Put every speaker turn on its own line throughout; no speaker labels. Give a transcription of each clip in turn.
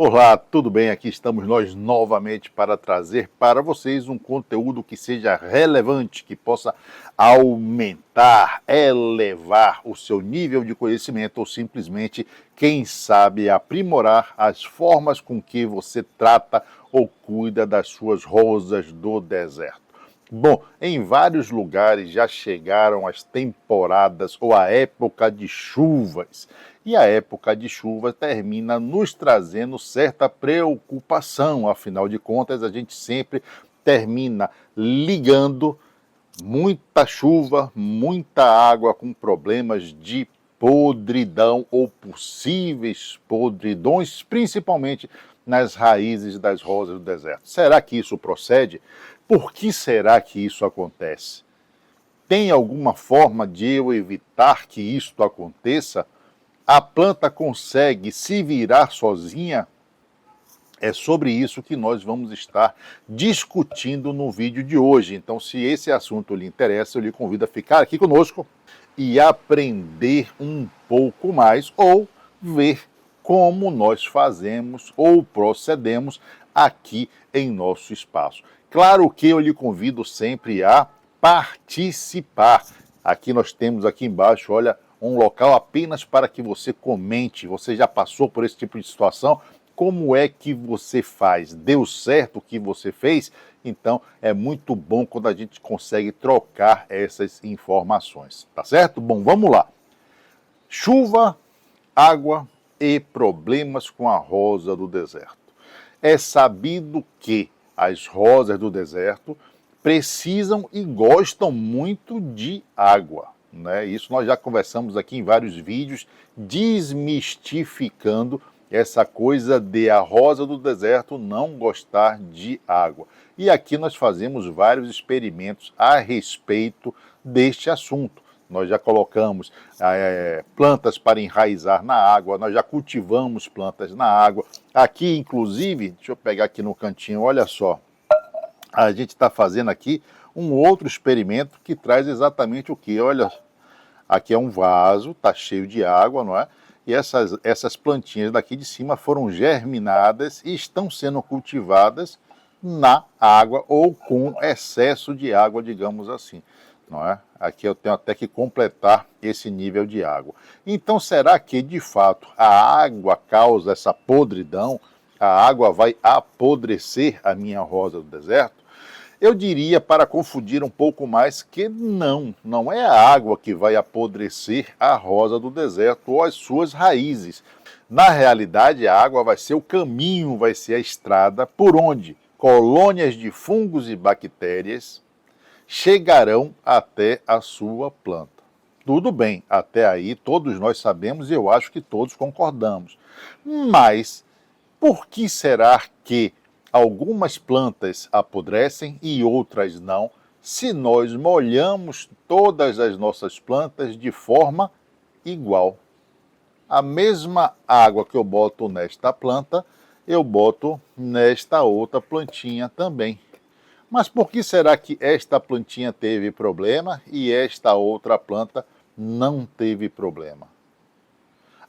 Olá, tudo bem? Aqui estamos nós novamente para trazer para vocês um conteúdo que seja relevante, que possa aumentar, elevar o seu nível de conhecimento ou simplesmente, quem sabe, aprimorar as formas com que você trata ou cuida das suas rosas do deserto. Bom, em vários lugares já chegaram as temporadas ou a época de chuvas. E a época de chuva termina nos trazendo certa preocupação. Afinal de contas, a gente sempre termina ligando muita chuva, muita água com problemas de podridão ou possíveis podridões, principalmente nas raízes das rosas do deserto. Será que isso procede? Por que será que isso acontece? Tem alguma forma de eu evitar que isto aconteça? A planta consegue se virar sozinha? É sobre isso que nós vamos estar discutindo no vídeo de hoje. Então, se esse assunto lhe interessa, eu lhe convido a ficar aqui conosco e aprender um pouco mais ou ver como nós fazemos ou procedemos aqui em nosso espaço. Claro que eu lhe convido sempre a participar. Aqui nós temos aqui embaixo, olha, um local apenas para que você comente. Você já passou por esse tipo de situação? Como é que você faz? Deu certo o que você fez? Então é muito bom quando a gente consegue trocar essas informações, tá certo? Bom, vamos lá. Chuva, água e problemas com a rosa do deserto. É sabido que as rosas do deserto precisam e gostam muito de água, né? Isso nós já conversamos aqui em vários vídeos, desmistificando essa coisa de a rosa do deserto não gostar de água. E aqui nós fazemos vários experimentos a respeito deste assunto. Nós já colocamos plantas para enraizar na água, nós já cultivamos plantas na água. Aqui, inclusive, deixa eu pegar aqui no cantinho, olha só. A gente está fazendo aqui um outro experimento que traz exatamente o que? Olha, aqui é um vaso, está cheio de água, não é? E essas plantinhas daqui de cima foram germinadas e estão sendo cultivadas na água ou com excesso de água, digamos assim, não é? Aqui eu tenho até que completar esse nível de água. Então, será que, de fato, a água causa essa podridão? A água vai apodrecer a minha rosa do deserto? Eu diria, para confundir um pouco mais, que não é a água que vai apodrecer a rosa do deserto ou as suas raízes. Na realidade, a água vai ser o caminho, vai ser a estrada por onde colônias de fungos e bactérias chegarão até a sua planta. Tudo bem, até aí todos nós sabemos e eu acho que todos concordamos. Mas por que será que algumas plantas apodrecem e outras não, se nós molhamos todas as nossas plantas de forma igual? A mesma água que eu boto nesta planta, eu boto nesta outra plantinha também. Mas por que será que esta plantinha teve problema e esta outra planta não teve problema?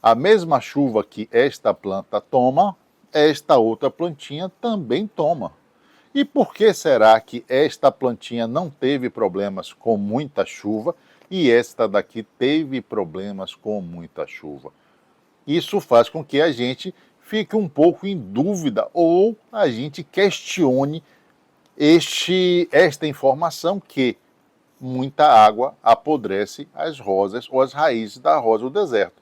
A mesma chuva que esta planta toma, esta outra plantinha também toma. E por que será que esta plantinha não teve problemas com muita chuva e esta daqui teve problemas com muita chuva? Isso faz com que a gente fique um pouco em dúvida ou a gente questione esta informação que muita água apodrece as rosas ou as raízes da rosa do deserto.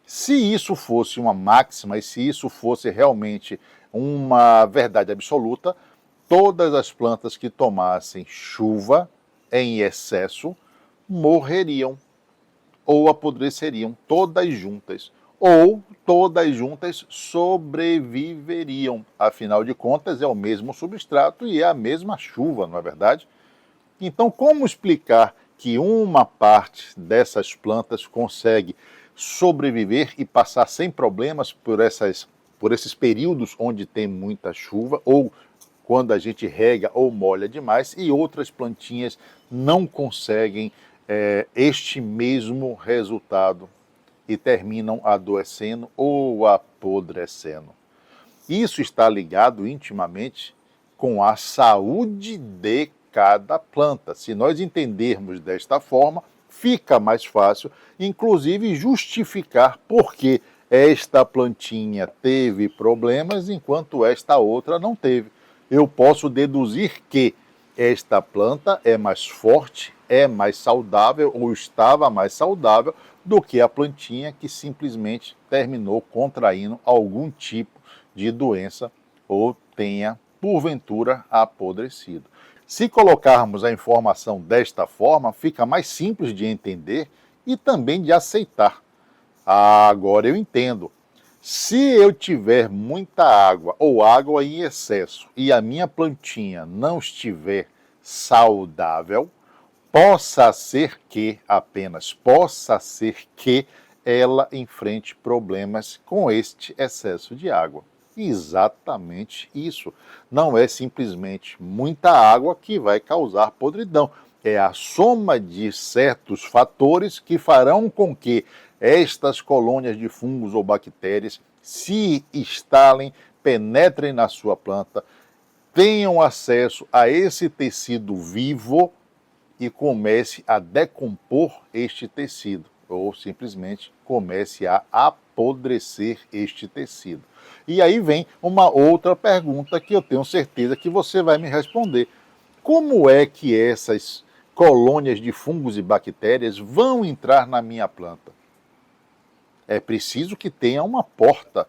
Se isso fosse uma máxima e se isso fosse realmente uma verdade absoluta, todas as plantas que tomassem chuva em excesso morreriam ou apodreceriam todas juntas, ou todas juntas sobreviveriam. Afinal de contas, é o mesmo substrato e é a mesma chuva, não é verdade? Então, como explicar que uma parte dessas plantas consegue sobreviver e passar sem problemas por esses períodos onde tem muita chuva ou quando a gente rega ou molha demais e outras plantinhas não conseguem este mesmo resultado e terminam adoecendo ou apodrecendo? Isso está ligado intimamente com a saúde de cada planta. Se nós entendermos desta forma, fica mais fácil, inclusive, justificar por que esta plantinha teve problemas enquanto esta outra não teve. Eu posso deduzir que esta planta é mais forte, é mais saudável ou estava mais saudável do que a plantinha que simplesmente terminou contraindo algum tipo de doença ou tenha, porventura, apodrecido. Se colocarmos a informação desta forma, fica mais simples de entender e também de aceitar. Agora eu entendo. Se eu tiver muita água ou água em excesso e a minha plantinha não estiver saudável, apenas possa ser que ela enfrente problemas com este excesso de água. Exatamente isso. Não é simplesmente muita água que vai causar podridão. É a soma de certos fatores que farão com que estas colônias de fungos ou bactérias se instalem, penetrem na sua planta, tenham acesso a esse tecido vivo e comece a decompor este tecido, ou simplesmente comece a apodrecer este tecido. E aí vem uma outra pergunta que eu tenho certeza que você vai me responder. Como é que essas colônias de fungos e bactérias vão entrar na minha planta? É preciso que tenha uma porta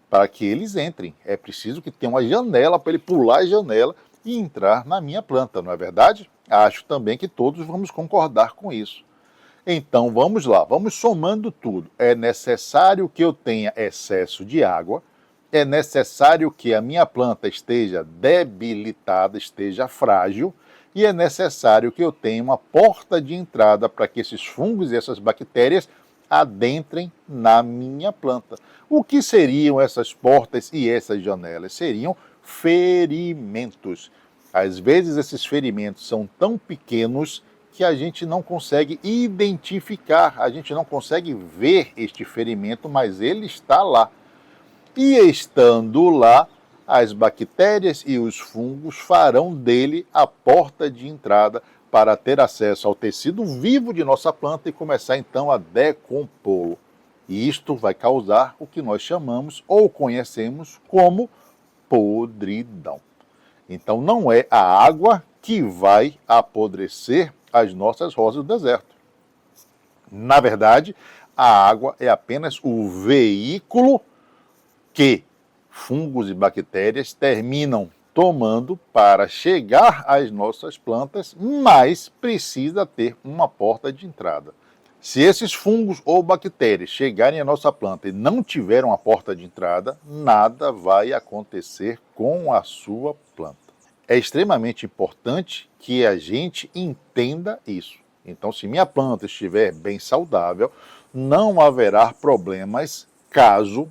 para que eles entrem. É preciso que tenha uma janela para ele pular a janela e entrar na minha planta, não é verdade? Acho também que todos vamos concordar com isso. Então vamos lá, vamos somando tudo. É necessário que eu tenha excesso de água, é necessário que a minha planta esteja debilitada, esteja frágil, e é necessário que eu tenha uma porta de entrada para que esses fungos e essas bactérias adentrem na minha planta. O que seriam essas portas e essas janelas? Seriam ferimentos. Às vezes esses ferimentos são tão pequenos que a gente não consegue identificar, a gente não consegue ver este ferimento, mas ele está lá. E estando lá, as bactérias e os fungos farão dele a porta de entrada para ter acesso ao tecido vivo de nossa planta e começar então a decompô-lo. E isto vai causar o que nós chamamos ou conhecemos como podridão. Então não é a água que vai apodrecer as nossas rosas do deserto. Na verdade, a água é apenas o veículo que fungos e bactérias terminam tomando para chegar às nossas plantas, mas precisa ter uma porta de entrada. Se esses fungos ou bactérias chegarem à nossa planta e não tiver uma porta de entrada, nada vai acontecer com a sua planta. É extremamente importante que a gente entenda isso. Então, se minha planta estiver bem saudável, não haverá problemas caso,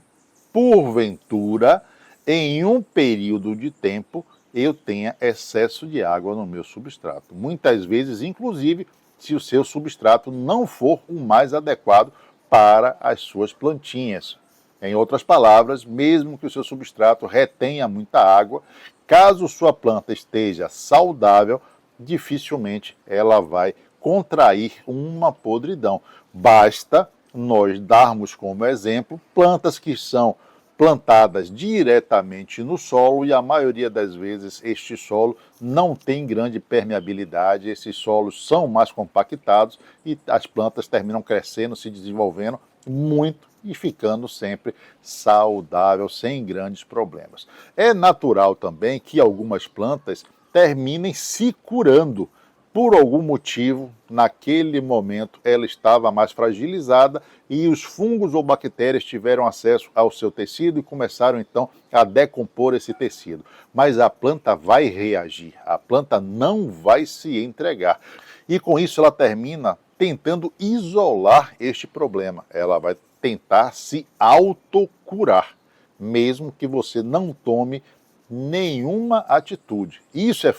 porventura, em um período de tempo, eu tenha excesso de água no meu substrato. Muitas vezes, inclusive, se o seu substrato não for o mais adequado para as suas plantinhas. Em outras palavras, mesmo que o seu substrato retenha muita água, caso sua planta esteja saudável, dificilmente ela vai contrair uma podridão. Basta nós darmos como exemplo plantas que são plantadas diretamente no solo e a maioria das vezes este solo não tem grande permeabilidade, esses solos são mais compactados e as plantas terminam crescendo, se desenvolvendo muito e ficando sempre saudável, sem grandes problemas. É natural também que algumas plantas terminem se curando. Por algum motivo, naquele momento, ela estava mais fragilizada e os fungos ou bactérias tiveram acesso ao seu tecido e começaram então a decompor esse tecido. Mas a planta vai reagir, a planta não vai se entregar. E com isso ela termina tentando isolar este problema. Ela vai tentar se autocurar, mesmo que você não tome nenhuma atitude. Isso é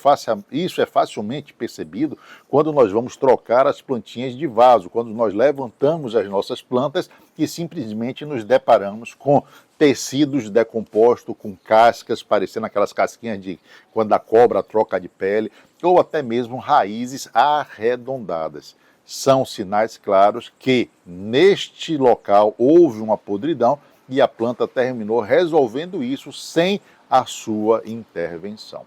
facilmente percebido quando nós vamos trocar as plantinhas de vaso, quando nós levantamos as nossas plantas e simplesmente nos deparamos com tecidos decompostos, com cascas, parecendo aquelas casquinhas de quando a cobra troca de pele, ou até mesmo raízes arredondadas. São sinais claros que neste local houve uma podridão e a planta terminou resolvendo isso sem a sua intervenção.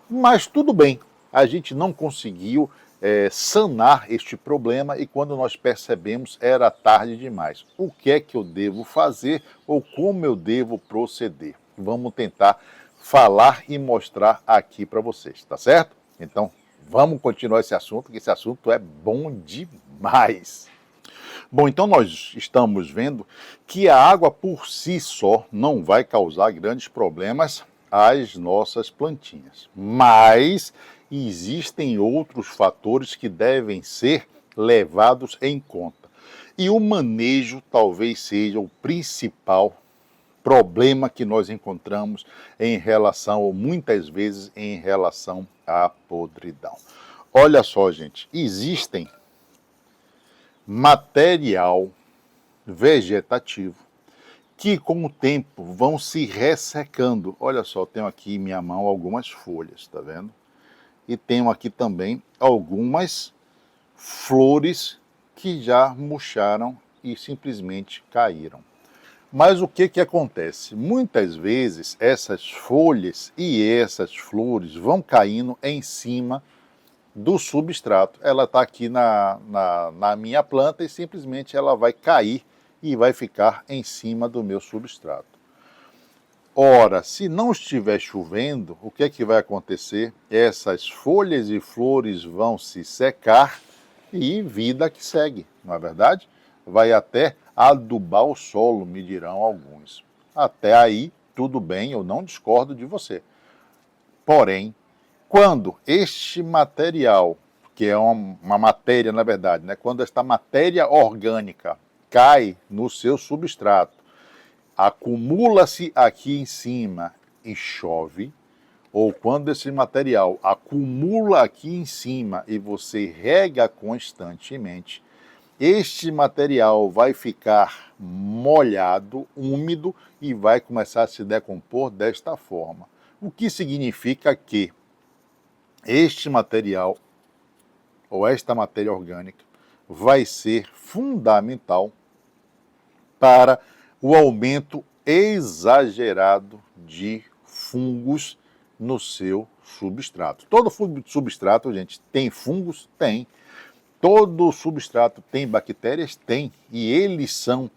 Mas tudo bem, a gente não conseguiu sanar este problema e quando nós percebemos era tarde demais. O que é que eu devo fazer ou como eu devo proceder? Vamos tentar falar e mostrar aqui para vocês, tá certo? Então, vamos continuar esse assunto, que esse assunto é bom demais. Bom, então nós estamos vendo que a água por si só não vai causar grandes problemas às nossas plantinhas, mas existem outros fatores que devem ser levados em conta. E o manejo talvez seja o principal problema que nós encontramos em relação, ou muitas vezes em relação à podridão. Olha só, gente, existem material vegetativo que com o tempo vão se ressecando. Olha só, tenho aqui em minha mão algumas folhas, tá vendo? E tenho aqui também algumas flores que já murcharam e simplesmente caíram. Mas o que acontece? Muitas vezes essas folhas e essas flores vão caindo em cima do substrato. Ela está aqui na minha planta e simplesmente ela vai cair e vai ficar em cima do meu substrato. Ora, se não estiver chovendo, o que é que vai acontecer? Essas folhas e flores vão se secar e vida que segue, não é verdade? Vai até adubar o solo, me dirão alguns. Até aí, tudo bem, eu não discordo de você. Porém, quando este material, que é uma matéria na verdade, né, quando esta matéria orgânica cai no seu substrato, acumula-se aqui em cima e chove, ou quando esse material acumula aqui em cima e você rega constantemente, este material vai ficar molhado, úmido e vai começar a se decompor desta forma. O que significa que este material, ou esta matéria orgânica, vai ser fundamental para o aumento exagerado de fungos no seu substrato. Todo substrato, gente, tem fungos? Tem. Todo substrato tem bactérias? Tem. E eles são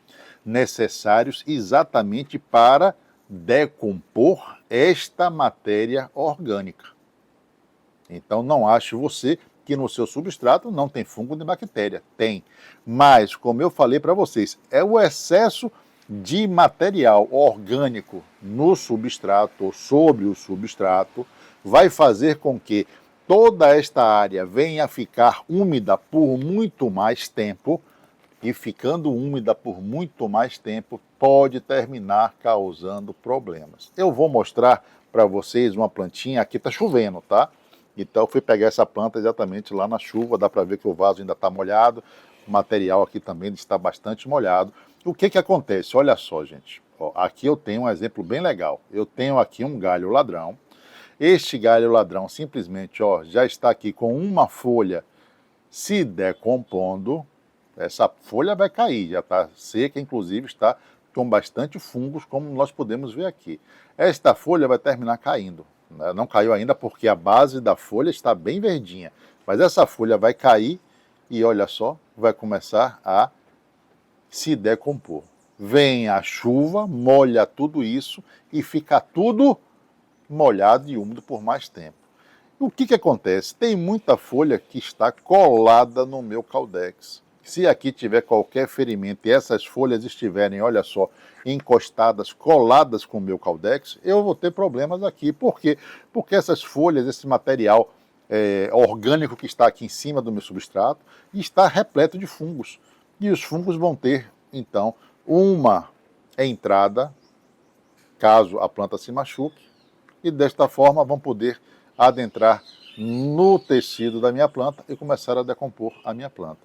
necessários exatamente para decompor esta matéria orgânica. Então não ache você que no seu substrato não tem fungo nem bactéria. Tem. Mas, como eu falei para vocês, é o excesso de material orgânico no substrato ou sobre o substrato vai fazer com que toda esta área venha a ficar úmida por muito mais tempo e ficando úmida por muito mais tempo pode terminar causando problemas. Eu vou mostrar para vocês uma plantinha, aqui está chovendo, tá? Então eu fui pegar essa planta exatamente lá na chuva, dá para ver que o vaso ainda está molhado, o material aqui também está bastante molhado. O que acontece? Olha só, gente, ó, aqui eu tenho um exemplo bem legal. Eu tenho aqui um galho ladrão. Este galho ladrão simplesmente ó, já está aqui com uma folha se decompondo. Essa folha vai cair, já está seca, inclusive está com bastante fungos, como nós podemos ver aqui. Esta folha vai terminar caindo. Não caiu ainda porque a base da folha está bem verdinha. Mas essa folha vai cair e olha só, vai começar a se decompor. Vem a chuva, molha tudo isso e fica tudo molhado e úmido por mais tempo. O que acontece? Tem muita folha que está colada no meu Caldex. Se aqui tiver qualquer ferimento e essas folhas estiverem, olha só, encostadas, coladas com o meu Caldex, eu vou ter problemas aqui. Por quê? Porque essas folhas, esse material orgânico que está aqui em cima do meu substrato, está repleto de fungos. E os fungos vão ter, então, uma entrada, caso a planta se machuque, e desta forma vão poder adentrar no tecido da minha planta e começar a decompor a minha planta.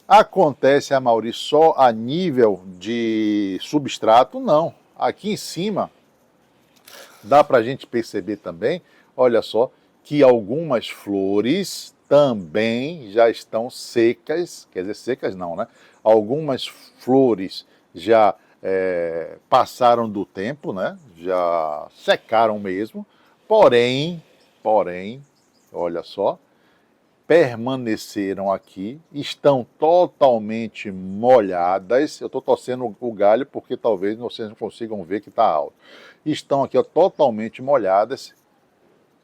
Acontece, Amaury, só a nível de substrato? Não. Aqui em cima dá para a gente perceber também, olha só, que algumas flores também já estão secas, quer dizer, secas não, né? Algumas flores já passaram do tempo, né? Já secaram mesmo, porém, olha só, permaneceram aqui, estão totalmente molhadas. Eu estou torcendo o galho porque talvez vocês não consigam ver que está alto. Estão aqui ó, totalmente molhadas,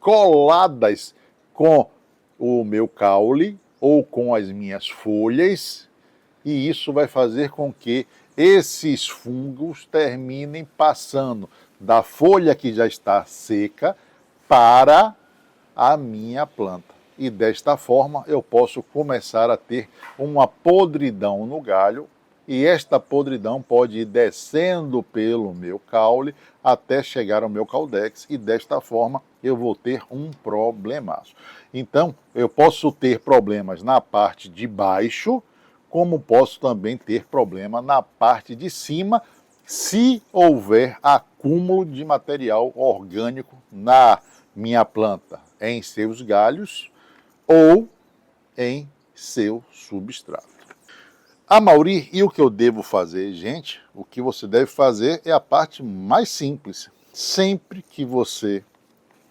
coladas com o meu caule ou com as minhas folhas, e isso vai fazer com que esses fungos terminem passando da folha que já está seca para a minha planta. E desta forma eu posso começar a ter uma podridão no galho, e esta podridão pode ir descendo pelo meu caule até chegar ao meu caudex, e desta forma eu vou ter um problemaço. Então, eu posso ter problemas na parte de baixo, como posso também ter problema na parte de cima, se houver acúmulo de material orgânico na minha planta, em seus galhos ou em seu substrato. Amaury, e o que eu devo fazer? Gente, o que você deve fazer é a parte mais simples. Sempre que você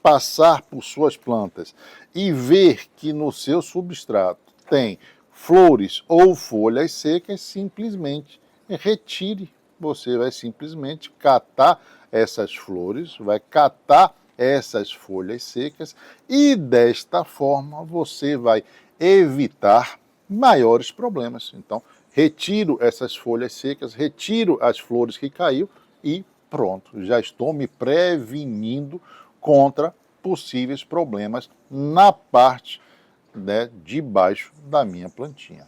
passar por suas plantas e ver que no seu substrato tem flores ou folhas secas, simplesmente retire. Você vai simplesmente catar essas flores, vai catar essas folhas secas, e desta forma você vai evitar maiores problemas. Então, retiro essas folhas secas, retiro as flores que caiu e pronto, já estou me prevenindo contra possíveis problemas na parte, né, de baixo da minha plantinha.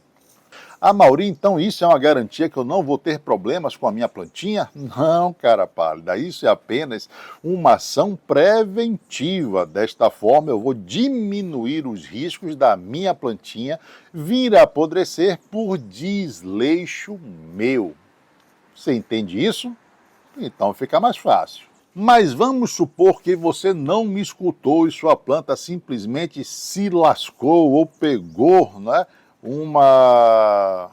Amaury, então isso é uma garantia que eu não vou ter problemas com a minha plantinha? Não, cara pálida, isso é apenas uma ação preventiva. Desta forma eu vou diminuir os riscos da minha plantinha vir a apodrecer por desleixo meu. Você entende isso? Então fica mais fácil. Mas vamos supor que você não me escutou e sua planta simplesmente se lascou ou pegou, né, uma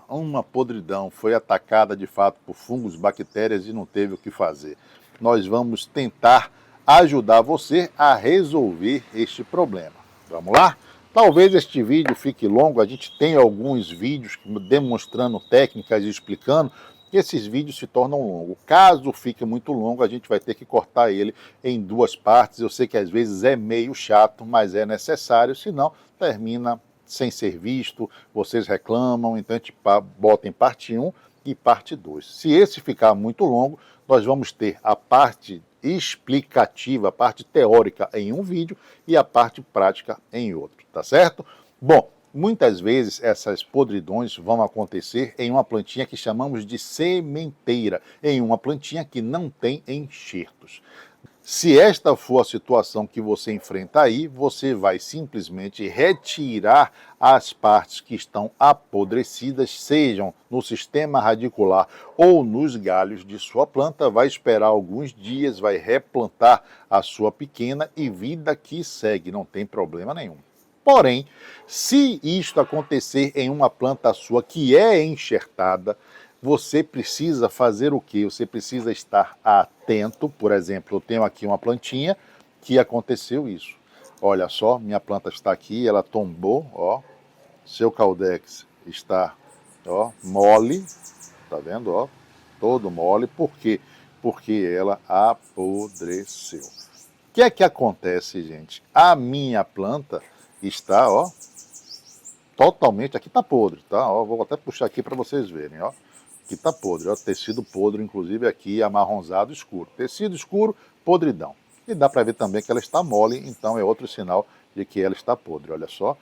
podridão, foi atacada de fato por fungos, bactérias e não teve o que fazer. Nós vamos tentar ajudar você a resolver este problema. Vamos lá? Talvez este vídeo fique longo, a gente tem alguns vídeos demonstrando técnicas e explicando, que esses vídeos se tornam longos. Caso fique muito longo, a gente vai ter que cortar ele em duas partes. Eu sei que às vezes é meio chato, mas é necessário, senão termina sem ser visto, vocês reclamam, então a gente bota em parte 1 e parte 2. Se esse ficar muito longo, nós vamos ter a parte explicativa, a parte teórica em um vídeo e a parte prática em outro, tá certo? Bom, muitas vezes essas podridões vão acontecer em uma plantinha que chamamos de sementeira, em uma plantinha que não tem enxertos. Se esta for a situação que você enfrenta aí, você vai simplesmente retirar as partes que estão apodrecidas, sejam no sistema radicular ou nos galhos de sua planta, vai esperar alguns dias, vai replantar a sua pequena e vida que segue, não tem problema nenhum. Porém, se isto acontecer em uma planta sua que é enxertada, você precisa fazer o quê? Você precisa estar atento. Por exemplo, eu tenho aqui uma plantinha que aconteceu isso. Olha só, minha planta está aqui, ela tombou, ó. Seu caudex está, ó, mole, tá vendo, ó? Todo mole. Por quê? Porque ela apodreceu. O que é que acontece, gente? A minha planta está, ó, totalmente, aqui está podre, tá? Ó, vou até puxar aqui para vocês verem, ó. Aqui está podre, ó, tecido podre, inclusive aqui amarronzado escuro. Tecido escuro, podridão. E dá para ver também que ela está mole, então é outro sinal de que ela está podre. Olha só,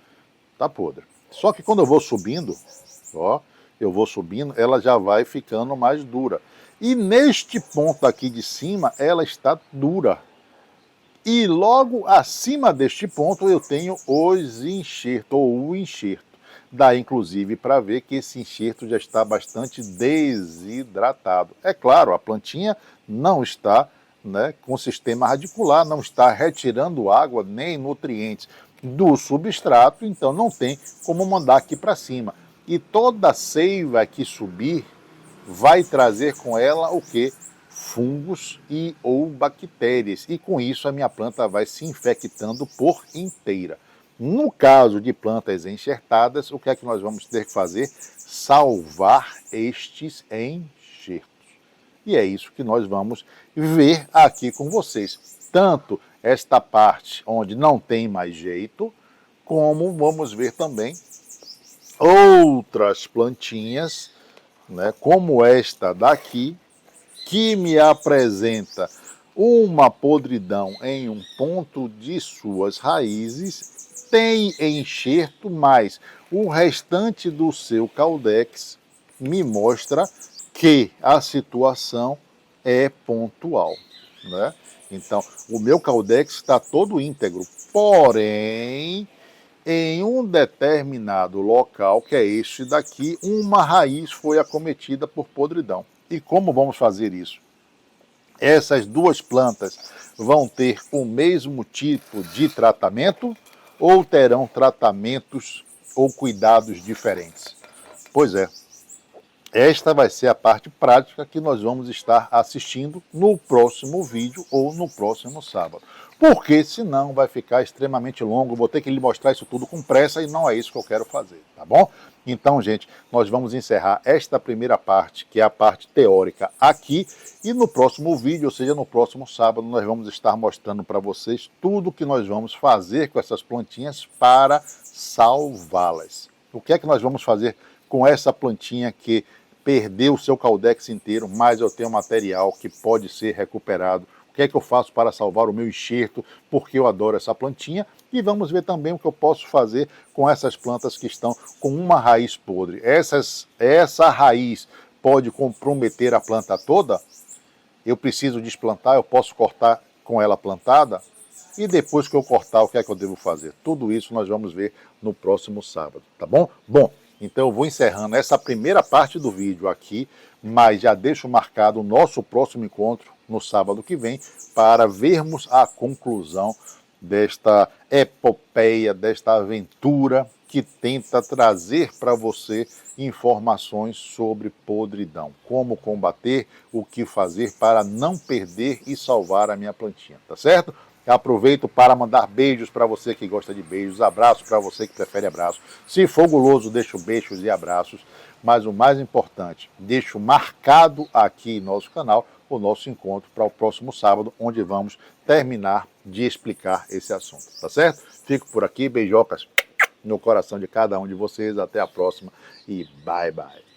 está podre. Só que quando eu vou subindo, ó, ela já vai ficando mais dura. E neste ponto aqui de cima, ela está dura. E logo acima deste ponto eu tenho os enxertos, ou o enxerto. Dá inclusive para ver que esse enxerto já está bastante desidratado. É claro, a plantinha não está, né, com sistema radicular, não está retirando água nem nutrientes do substrato, então não tem como mandar aqui para cima. E toda a seiva que subir vai trazer com ela o que? Fungos e ou bactérias. E com isso a minha planta vai se infectando por inteira. No caso de plantas enxertadas, o que é que nós vamos ter que fazer? Salvar estes enxertos. E é isso que nós vamos ver aqui com vocês. Tanto esta parte onde não tem mais jeito, como vamos ver também outras plantinhas, né, como esta daqui, que me apresenta uma podridão em um ponto de suas raízes, tem enxerto, mas o restante do seu caudex me mostra que a situação é pontual, né? Então, o meu caudex está todo íntegro, porém, em um determinado local, que é este daqui, uma raiz foi acometida por podridão. E como vamos fazer isso? Essas duas plantas vão ter o mesmo tipo de tratamento ou terão tratamentos ou cuidados diferentes? Pois é, esta vai ser a parte prática que nós vamos estar assistindo no próximo vídeo ou no próximo sábado. Porque senão vai ficar extremamente longo, vou ter que lhe mostrar isso tudo com pressa e não é isso que eu quero fazer, tá bom? Então, gente, nós vamos encerrar esta primeira parte, que é a parte teórica, aqui, e no próximo vídeo, ou seja, no próximo sábado, nós vamos estar mostrando para vocês tudo que nós vamos fazer com essas plantinhas para salvá-las. O que é que nós vamos fazer com essa plantinha que perdeu o seu caudex inteiro, mas eu tenho material que pode ser recuperado? O que é que eu faço para salvar o meu enxerto, porque eu adoro essa plantinha? E vamos ver também o que eu posso fazer com essas plantas que estão com uma raiz podre. Essa raiz pode comprometer a planta toda? Eu preciso desplantar, eu posso cortar com ela plantada? E depois que eu cortar, o que é que eu devo fazer? Tudo isso nós vamos ver no próximo sábado, tá bom? Bom, então eu vou encerrando essa primeira parte do vídeo aqui, mas já deixo marcado o nosso próximo encontro no sábado que vem para vermos a conclusão desta epopeia, desta aventura que tenta trazer para você informações sobre podridão. Como combater, o que fazer para não perder e salvar a minha plantinha, tá certo? Aproveito para mandar beijos para você que gosta de beijos, abraços para você que prefere abraços. Se for guloso, deixo beijos e abraços. Mas o mais importante, deixo marcado aqui em nosso canal o nosso encontro para o próximo sábado, onde vamos terminar de explicar esse assunto, tá certo? Fico por aqui, beijocas no coração de cada um de vocês. Até a próxima e bye bye.